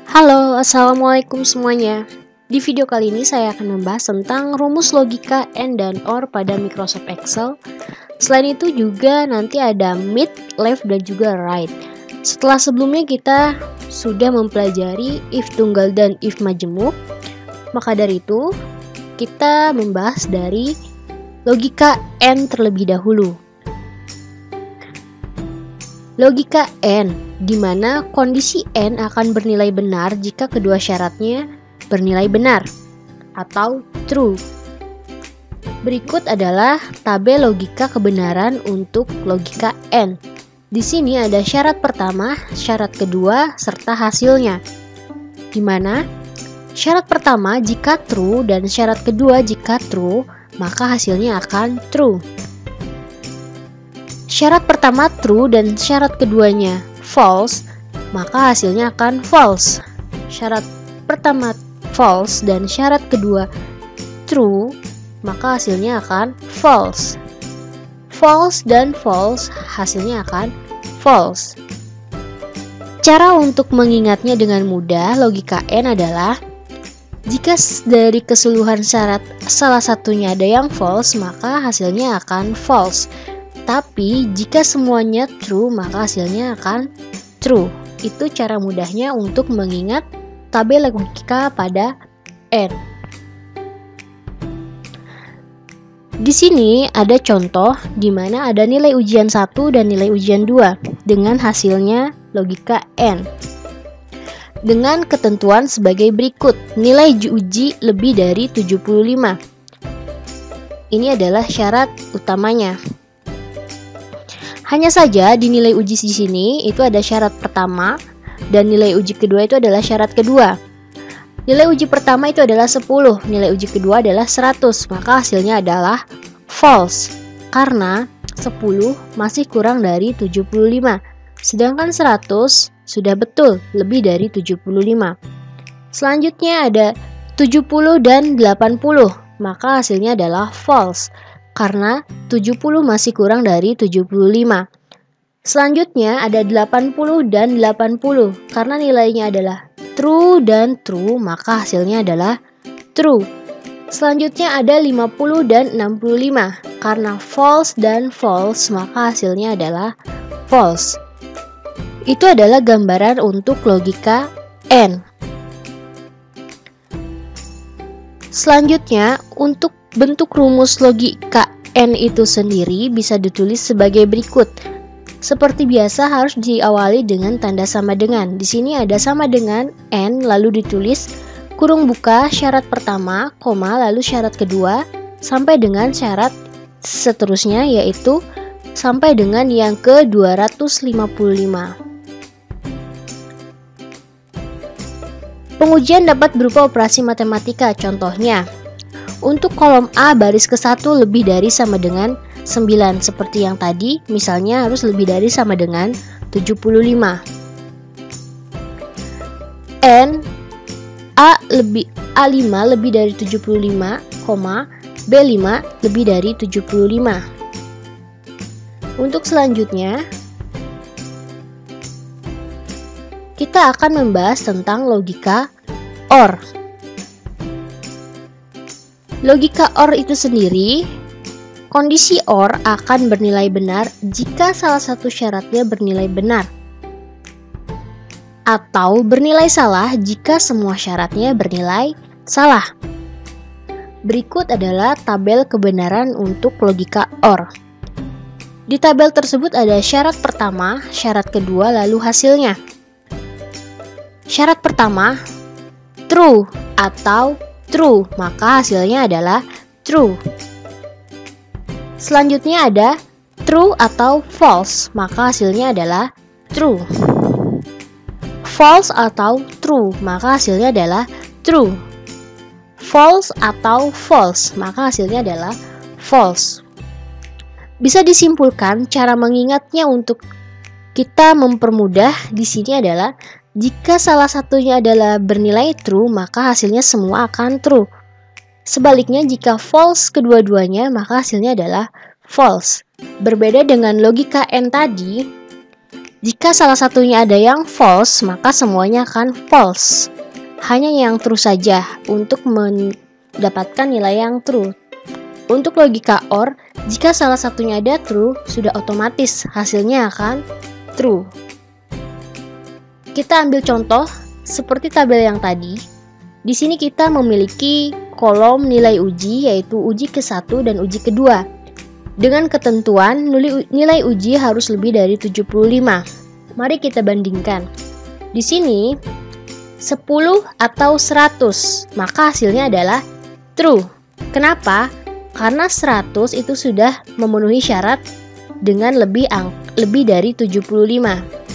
Halo, assalamualaikum semuanya. Di video kali ini saya akan membahas tentang rumus logika AND dan OR pada Microsoft Excel. Selain itu juga nanti ada mid, left, dan juga right. Setelah sebelumnya kita sudah mempelajari if tunggal dan if majemuk, maka dari itu kita membahas dari logika AND terlebih dahulu. Logika AND, di mana kondisi AND akan bernilai benar jika kedua syaratnya bernilai benar atau true. Berikut adalah tabel logika kebenaran untuk logika AND. Di sini ada syarat pertama, syarat kedua, serta hasilnya. Di mana syarat pertama jika true dan syarat kedua jika true, maka hasilnya akan true. Syarat pertama true dan syarat keduanya false, maka hasilnya akan false. Syarat pertama false dan syarat kedua true, maka hasilnya akan false. False dan false, hasilnya akan false. Cara untuk mengingatnya dengan mudah logika AND adalah jika dari keseluruhan syarat salah satunya ada yang false, maka hasilnya akan false. Tapi jika semuanya true, maka hasilnya akan true. Itu cara mudahnya untuk mengingat tabel logika pada AND. Di sini ada contoh di mana ada nilai ujian 1 dan nilai ujian 2 dengan hasilnya logika AND. Dengan ketentuan sebagai berikut. Nilai uji lebih dari 75. Ini adalah syarat utamanya. Hanya saja di nilai uji di sini itu ada syarat pertama dan nilai uji kedua itu adalah syarat kedua. Nilai uji pertama itu adalah 10, nilai uji kedua adalah 100, maka hasilnya adalah false karena 10 masih kurang dari 75. Sedangkan 100 sudah betul lebih dari 75. Selanjutnya ada 70 dan 80, maka hasilnya adalah false karena 70 masih kurang dari 75. Selanjutnya ada 80 dan 80. Karena nilainya adalah true dan true, maka hasilnya adalah true. Selanjutnya ada 50 dan 65. Karena false dan false, maka hasilnya adalah false. Itu adalah gambaran untuk logika AND. Selanjutnya, untuk bentuk rumus logika AND itu sendiri bisa ditulis sebagai berikut. Seperti biasa harus diawali dengan tanda sama dengan. Di sini ada sama dengan AND lalu ditulis kurung buka syarat pertama, koma lalu syarat kedua sampai dengan syarat seterusnya yaitu sampai dengan yang ke-255. Pengujian dapat berupa operasi matematika, contohnya untuk kolom A baris ke-1 lebih dari sama dengan 9 seperti yang tadi, misalnya harus lebih dari sama dengan 75. N A5 lebih dari 75, B5 lebih dari 75. Untuk selanjutnya kita akan membahas tentang logika OR. Logika OR itu sendiri, kondisi OR akan bernilai benar jika salah satu syaratnya bernilai benar, atau bernilai salah jika semua syaratnya bernilai salah. Berikut adalah tabel kebenaran untuk logika OR. Di tabel tersebut ada syarat pertama, syarat kedua, lalu hasilnya. Syarat pertama, true atau true, maka hasilnya adalah true. Selanjutnya ada true atau false, maka hasilnya adalah true. False atau true, maka hasilnya adalah true. False atau false, maka hasilnya adalah false. Bisa disimpulkan cara mengingatnya untuk kita mempermudah di sini adalah jika salah satunya adalah bernilai true, maka hasilnya semua akan true. Sebaliknya, jika false kedua-duanya, maka hasilnya adalah false. Berbeda dengan logika AND tadi, Jika salah satunya ada yang false, maka semuanya akan false. Hanya yang true saja untuk mendapatkan nilai yang true. Untuk logika OR, jika salah satunya ada true, sudah otomatis hasilnya akan true. Kita ambil contoh seperti tabel yang tadi. Di sini kita memiliki kolom nilai uji, yaitu uji ke-1 dan uji kedua. Dengan ketentuan nilai uji harus lebih dari 75. Mari kita bandingkan. Di sini 10 atau 100, maka hasilnya adalah true. Kenapa? Karena 100 itu sudah memenuhi syarat dengan lebih dari 75.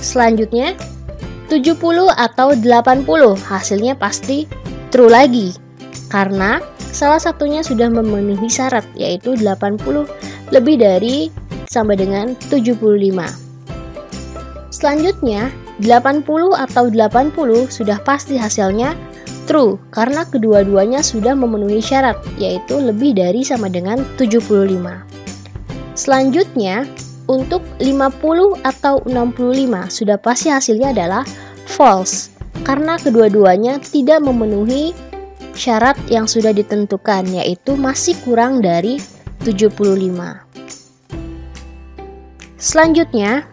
Selanjutnya 70 atau 80, hasilnya pasti true lagi. Karena salah satunya sudah memenuhi syarat, yaitu 80 lebih dari sama dengan 75. Selanjutnya 80 atau 80 sudah pasti hasilnya true karena kedua-duanya sudah memenuhi syarat, yaitu lebih dari sama dengan 75. Selanjutnya untuk 50 atau 65 sudah pasti hasilnya adalah false karena kedua-duanya tidak memenuhi syarat yang sudah ditentukan, yaitu masih kurang dari 75. Selanjutnya,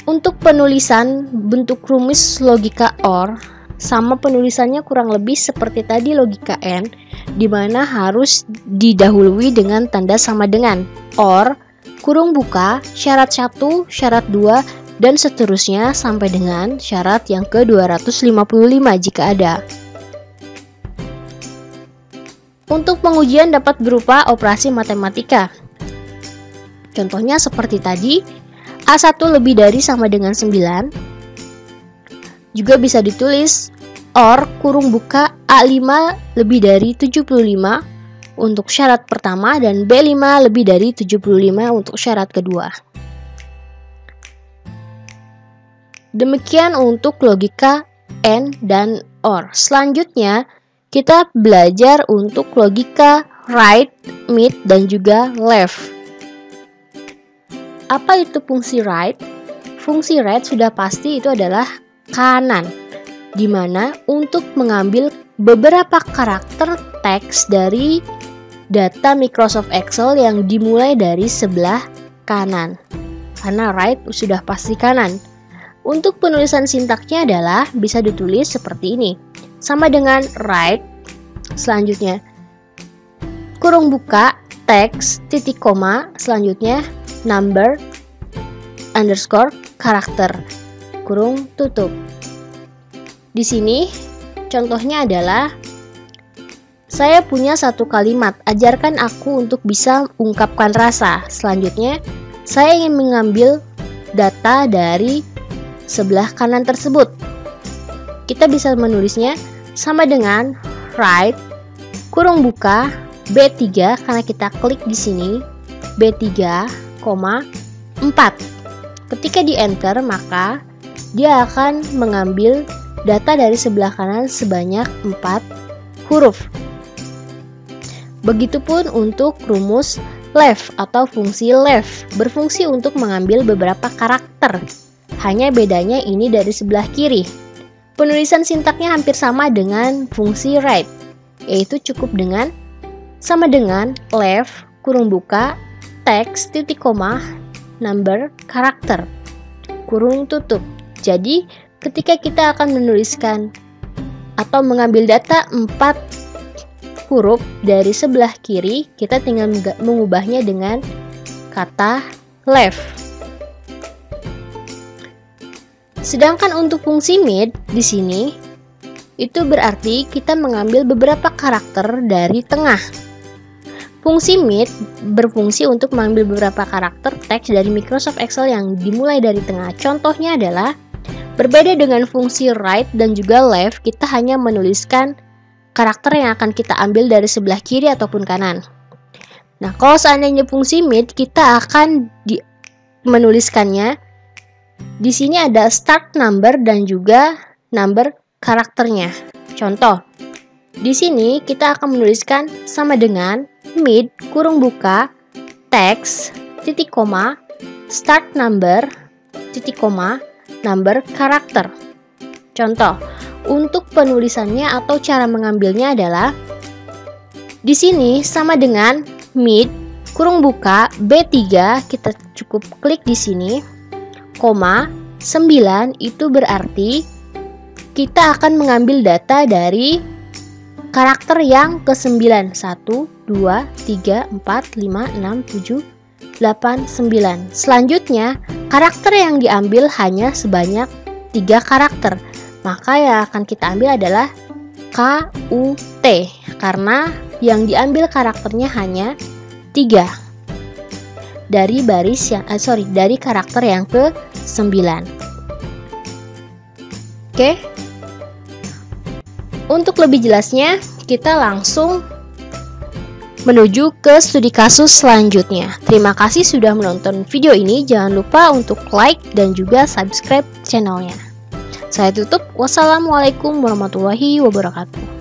untuk penulisan bentuk rumus logika OR, sama penulisannya kurang lebih seperti tadi logika AND, di mana harus didahului dengan tanda sama dengan OR, kurung buka, syarat 1, syarat 2, dan seterusnya sampai dengan syarat yang ke-255 jika ada. Untuk pengujian dapat berupa operasi matematika. Contohnya seperti tadi, A1 lebih dari sama dengan 9. Juga bisa ditulis OR kurung buka A5 lebih dari 75 untuk syarat pertama dan B5 lebih dari 75 untuk syarat kedua. Demikian untuk logika AND dan OR. Selanjutnya, kita belajar untuk logika right, mid, dan juga left. Apa itu fungsi right? Fungsi right sudah pasti itu adalah kanan, di mana untuk mengambil beberapa karakter teks dari data Microsoft Excel yang dimulai dari sebelah kanan. Karena right sudah pasti kanan. Untuk penulisan sintaksnya adalah bisa ditulis seperti ini. Sama dengan right. Selanjutnya kurung buka, teks, titik koma, selanjutnya number, underscore, karakter, kurung tutup. Di sini contohnya adalah saya punya satu kalimat, ajarkan aku untuk bisa ungkapkan rasa. Selanjutnya saya ingin mengambil data dari sebelah kanan tersebut. Kita bisa menulisnya sama dengan right, kurung buka, B3 karena kita klik di sini, B3, 4. Ketika di enter, maka dia akan mengambil data dari sebelah kanan sebanyak 4 huruf. Begitupun untuk rumus left atau fungsi left, berfungsi untuk mengambil beberapa karakter. Hanya bedanya ini dari sebelah kiri. Penulisan sintaknya hampir sama dengan fungsi right, yaitu cukup dengan sama dengan left, kurung buka, teks, titik koma, number, karakter, kurung tutup. Jadi, ketika kita akan menuliskan atau mengambil data 4 huruf dari sebelah kiri, kita tinggal mengubahnya dengan kata left. Sedangkan untuk fungsi mid di sini itu berarti kita mengambil beberapa karakter dari tengah. Fungsi mid berfungsi untuk mengambil beberapa karakter teks dari Microsoft Excel yang dimulai dari tengah. Contohnya adalah berbeda dengan fungsi right dan juga left, kita hanya menuliskan karakter yang akan kita ambil dari sebelah kiri ataupun kanan. Nah, kalau seandainya fungsi mid, kita akan menuliskannya. Di sini ada start number dan juga number karakternya. Contoh, di sini kita akan menuliskan sama dengan mid, kurung buka, teks, titik koma, start number, titik koma, number karakter. Contoh, untuk penulisannya atau cara mengambilnya adalah di sini sama dengan mid kurung buka B3, kita cukup klik di sini, koma 9 itu berarti kita akan mengambil data dari karakter yang ke-9. 1, 2, 3, 4, 5, 6, 7, 8, 9. Selanjutnya, karakter yang diambil hanya sebanyak 3 karakter. Maka yang akan kita ambil adalah KUT, karena yang diambil karakternya hanya 3 dari dari karakter yang ke-9. Oke. Untuk lebih jelasnya, kita langsung menuju ke studi kasus selanjutnya. Terima kasih sudah menonton video ini. Jangan lupa untuk like dan juga subscribe channelnya. Saya tutup. Wassalamualaikum warahmatullahi wabarakatuh.